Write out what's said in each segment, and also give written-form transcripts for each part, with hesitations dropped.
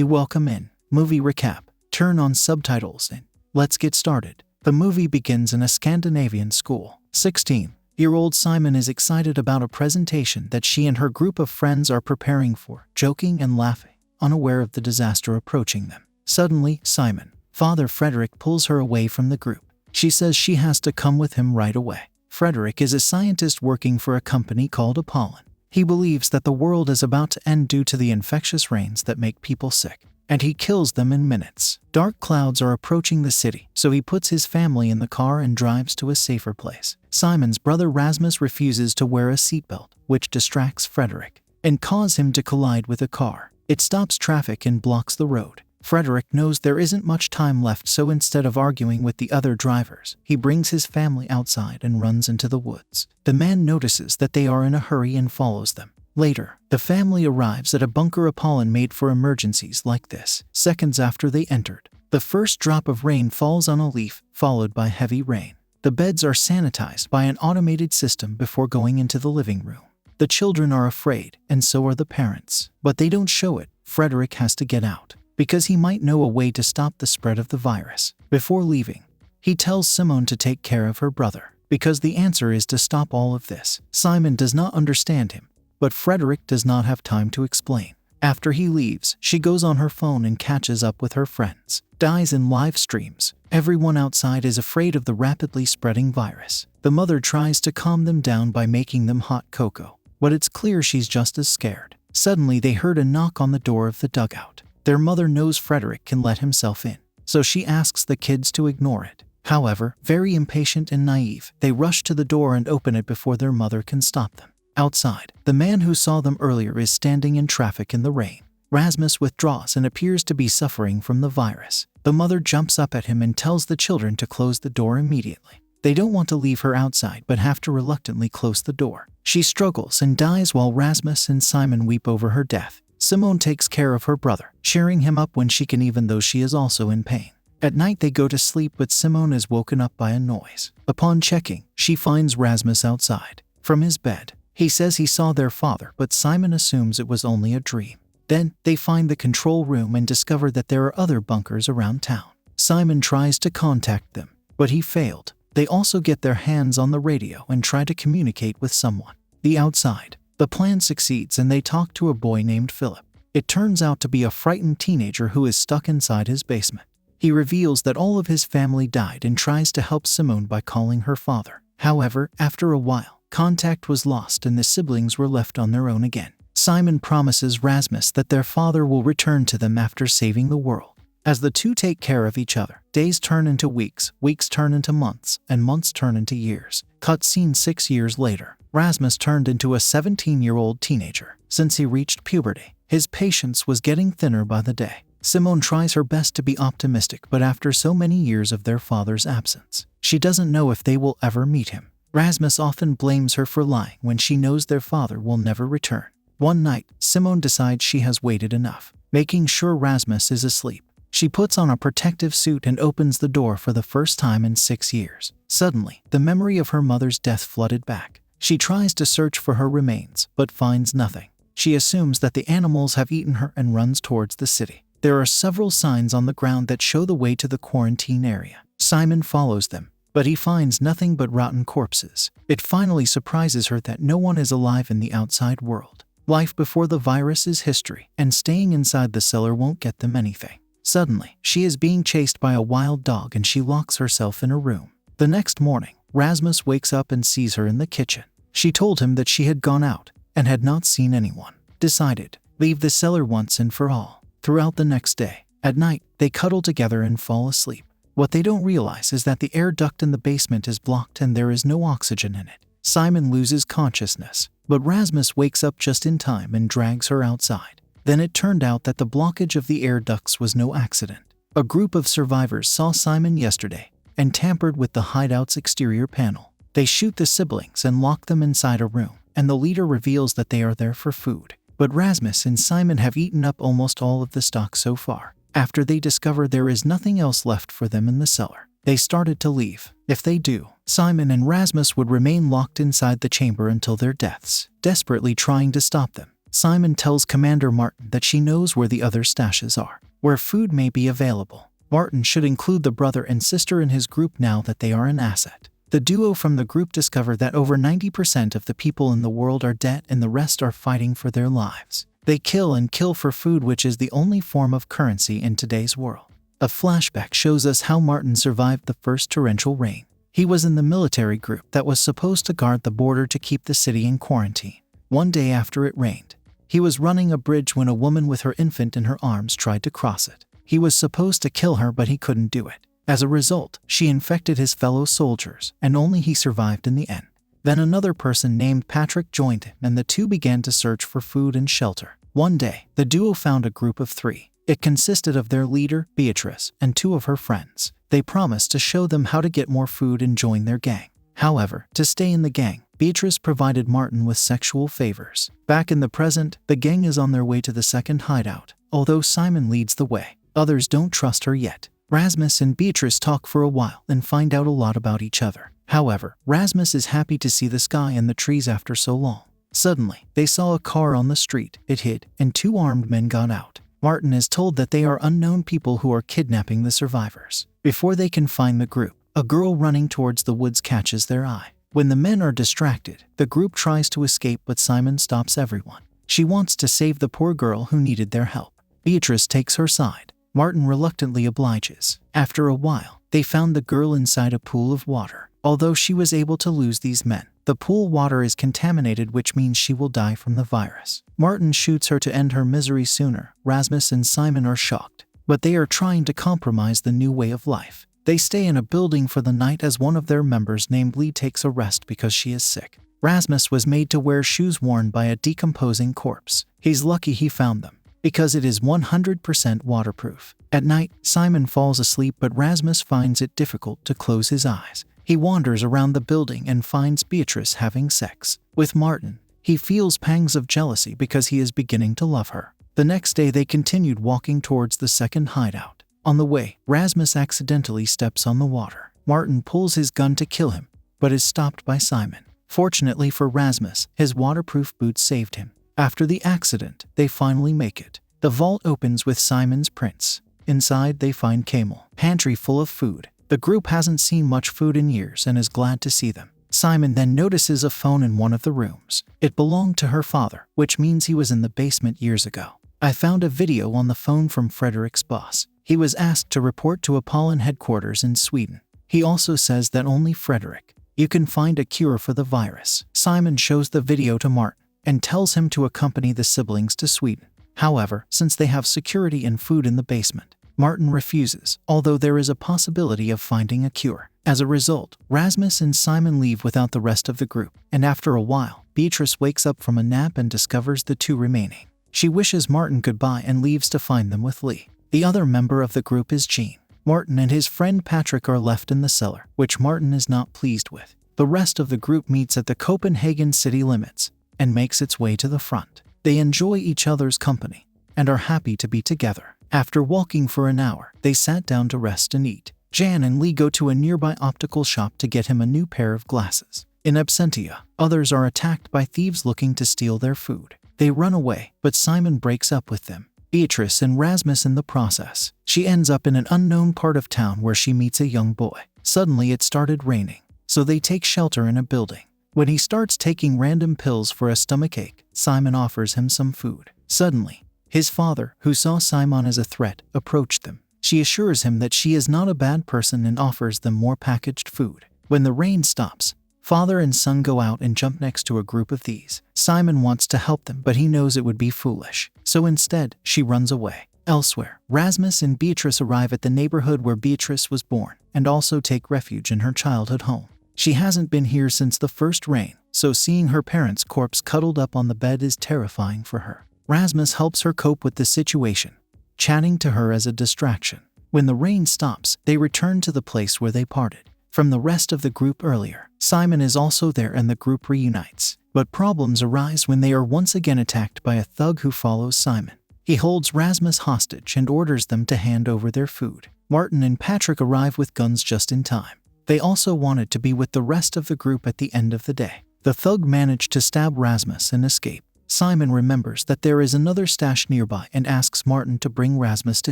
Welcome in. Movie recap. Turn on subtitles and let's get started. The movie begins in a Scandinavian school. 16-year-old Simon is excited about a presentation that she and her group of friends are preparing for, joking and laughing, unaware of the disaster approaching them. Suddenly, Simon, Father Frederick, pulls her away from the group. She says she has to come with him right away. Frederick is a scientist working for a company called Apollon. He believes that the world is about to end due to the infectious rains that make people sick, and he kills them in minutes. Dark clouds are approaching the city, so he puts his family in the car and drives to a safer place. Simon's brother Rasmus refuses to wear a seatbelt, which distracts Frederick and causes him to collide with a car. It stops traffic and blocks the road. Frederick knows there isn't much time left, so instead of arguing with the other drivers, he brings his family outside and runs into the woods. The man notices that they are in a hurry and follows them. Later, the family arrives at a bunker Apollon made for emergencies like this. Seconds after they entered, the first drop of rain falls on a leaf, followed by heavy rain. The beds are sanitized by an automated system before going into the living room. The children are afraid, and so are the parents. But they don't show it. Frederick has to get out, because he might know a way to stop the spread of the virus. Before leaving, he tells Simone to take care of her brother, because the answer is to stop all of this. Simon does not understand him, but Frederick does not have time to explain. After he leaves, she goes on her phone and catches up with her friends. Dies in live streams. Everyone outside is afraid of the rapidly spreading virus. The mother tries to calm them down by making them hot cocoa, but it's clear she's just as scared. Suddenly they heard a knock on the door of the dugout. Their mother knows Frederick can let himself in, so she asks the kids to ignore it. However, very impatient and naive, they rush to the door and open it before their mother can stop them. Outside, the man who saw them earlier is standing in traffic in the rain. Rasmus withdraws and appears to be suffering from the virus. The mother jumps up at him and tells the children to close the door immediately. They don't want to leave her outside but have to reluctantly close the door. She struggles and dies while Rasmus and Simon weep over her death. Simone takes care of her brother, cheering him up when she can even though she is also in pain. At night they go to sleep, but Simone is woken up by a noise. Upon checking, she finds Rasmus outside. From his bed, he says he saw their father, but Simon assumes it was only a dream. Then, they find the control room and discover that there are other bunkers around town. Simon tries to contact them, but he failed. They also get their hands on the radio and try to communicate with someone. The outside. The plan succeeds and they talk to a boy named Philip. It turns out to be a frightened teenager who is stuck inside his basement. He reveals that all of his family died and tries to help Simone by calling her father. However, after a while, contact was lost and the siblings were left on their own again. Simon promises Rasmus that their father will return to them after saving the world. As the two take care of each other, days turn into weeks, weeks turn into months, and months turn into years. Cutscene 6 years later. Rasmus turned into a 17-year-old teenager. Since he reached puberty, his patience was getting thinner by the day. Simone tries her best to be optimistic, but after so many years of their father's absence, she doesn't know if they will ever meet him. Rasmus often blames her for lying when she knows their father will never return. One night, Simone decides she has waited enough, making sure Rasmus is asleep. She puts on a protective suit and opens the door for the first time in 6 years. Suddenly, the memory of her mother's death flooded back. She tries to search for her remains, but finds nothing. She assumes that the animals have eaten her and runs towards the city. There are several signs on the ground that show the way to the quarantine area. Simon follows them, but he finds nothing but rotten corpses. It finally surprises her that no one is alive in the outside world. Life before the virus is history, and staying inside the cellar won't get them anything. Suddenly, she is being chased by a wild dog and she locks herself in a room. The next morning, Rasmus wakes up and sees her in the kitchen. She told him that she had gone out and had not seen anyone. Decided, leave the cellar once and for all. Throughout the next day, at night, they cuddle together and fall asleep. What they don't realize is that the air duct in the basement is blocked and there is no oxygen in it. Simon loses consciousness, but Rasmus wakes up just in time and drags her outside. Then it turned out that the blockage of the air ducts was no accident. A group of survivors saw Simon yesterday and tampered with the hideout's exterior panel. They shoot the siblings and lock them inside a room, and the leader reveals that they are there for food. But Rasmus and Simon have eaten up almost all of the stock so far. After they discover there is nothing else left for them in the cellar, they started to leave. If they do, Simon and Rasmus would remain locked inside the chamber until their deaths, desperately trying to stop them. Simon tells Commander Martin that she knows where the other stashes are, where food may be available. Martin should include the brother and sister in his group now that they are an asset. The duo from the group discover that over 90% of the people in the world are dead and the rest are fighting for their lives. They kill and kill for food, which is the only form of currency in today's world. A flashback shows us how Martin survived the first torrential rain. He was in the military group that was supposed to guard the border to keep the city in quarantine. One day after it rained, he was running a bridge when a woman with her infant in her arms tried to cross it. He was supposed to kill her, but he couldn't do it. As a result, she infected his fellow soldiers, and only he survived in the end. Then another person named Patrick joined him, and the two began to search for food and shelter. One day, the duo found a group of 3. It consisted of their leader, Beatrice, and 2 of her friends. They promised to show them how to get more food and join their gang. However, to stay in the gang, Beatrice provided Martin with sexual favors. Back in the present, the gang is on their way to the second hideout. Although Simon leads the way, others don't trust her yet. Rasmus and Beatrice talk for a while and find out a lot about each other. However, Rasmus is happy to see the sky and the trees after so long. Suddenly, they saw a car on the street. It hid, and 2 armed men got out. Martin is told that they are unknown people who are kidnapping the survivors. Before they can find the group, a girl running towards the woods catches their eye. When the men are distracted, the group tries to escape, but Simon stops everyone. She wants to save the poor girl who needed their help. Beatrice takes her side. Martin reluctantly obliges. After a while, they found the girl inside a pool of water. Although she was able to lose these men, the pool water is contaminated, which means she will die from the virus. Martin shoots her to end her misery sooner. Rasmus and Simon are shocked, but they are trying to compromise the new way of life. They stay in a building for the night as one of their members named Lee takes a rest because she is sick. Rasmus was made to wear shoes worn by a decomposing corpse. He's lucky he found them, because it is 100% waterproof. At night, Simon falls asleep, but Rasmus finds it difficult to close his eyes. He wanders around the building and finds Beatrice having sex with Martin. He feels pangs of jealousy because he is beginning to love her. The next day they continued walking towards the second hideout. On the way, Rasmus accidentally steps on the water. Martin pulls his gun to kill him, but is stopped by Simon. Fortunately for Rasmus, his waterproof boots saved him. After the accident, they finally make it. The vault opens with Simon's prints. Inside they find Camel pantry full of food. The group hasn't seen much food in years and is glad to see them. Simon then notices a phone in one of the rooms. It belonged to her father, which means he was in the basement years ago. I found a video on the phone from Frederick's boss. He was asked to report to Apollon headquarters in Sweden. He also says that only Frederick, you can find a cure for the virus. Simon shows the video to Martin and tells him to accompany the siblings to Sweden. However, since they have security and food in the basement, Martin refuses, although there is a possibility of finding a cure. As a result, Rasmus and Simon leave without the rest of the group, and after a while, Beatrice wakes up from a nap and discovers the 2 remaining. She wishes Martin goodbye and leaves to find them with Lee. The other member of the group is Jean. Martin and his friend Patrick are left in the cellar, which Martin is not pleased with. The rest of the group meets at the Copenhagen city limits and makes its way to the front. They enjoy each other's company and are happy to be together. After walking for an hour, they sat down to rest and eat. Jan and Lee go to a nearby optical shop to get him a new pair of glasses. In absentia, others are attacked by thieves looking to steal their food. They run away, but Simon breaks up with them. Beatrice and Rasmus in the process. She ends up in an unknown part of town where she meets a young boy. Suddenly it started raining, so they take shelter in a building. When he starts taking random pills for a stomachache, Simon offers him some food. Suddenly, his father, who saw Simon as a threat, approached them. She assures him that she is not a bad person and offers them more packaged food. When the rain stops, father and son go out and jump next to a group of thieves. Simon wants to help them, but he knows it would be foolish. So instead, she runs away. Elsewhere, Rasmus and Beatrice arrive at the neighborhood where Beatrice was born and also take refuge in her childhood home. She hasn't been here since the first rain, so seeing her parents' corpse cuddled up on the bed is terrifying for her. Rasmus helps her cope with the situation, chatting to her as a distraction. When the rain stops, they return to the place where they parted from the rest of the group earlier. Simon is also there and the group reunites. But problems arise when they are once again attacked by a thug who follows Simon. He holds Rasmus hostage and orders them to hand over their food. Martin and Patrick arrive with guns just in time. They also wanted to be with the rest of the group at the end of the day. The thug managed to stab Rasmus and escape. Simon remembers that there is another stash nearby and asks Martin to bring Rasmus to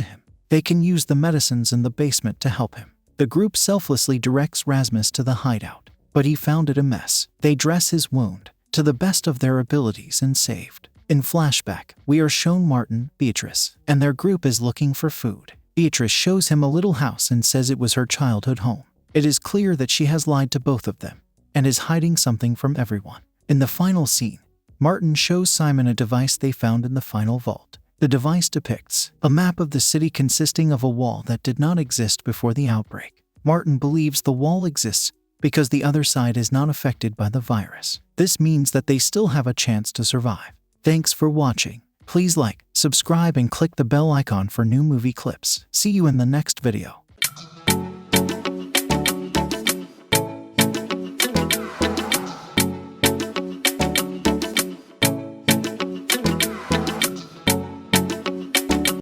him. They can use the medicines in the basement to help him. The group selflessly directs Rasmus to the hideout, but he found it a mess. They dress his wound to the best of their abilities and saved. In flashback, we are shown Martin, Beatrice, and their group is looking for food. Beatrice shows him a little house and says it was her childhood home. It is clear that she has lied to both of them and is hiding something from everyone. In the final scene, Martin shows Simon a device they found in the final vault. The device depicts a map of the city consisting of a wall that did not exist before the outbreak. Martin believes the wall exists because the other side is not affected by the virus. This means that they still have a chance to survive. Thanks for watching. Please like, subscribe, and click the bell icon for new movie clips. See you in the next video.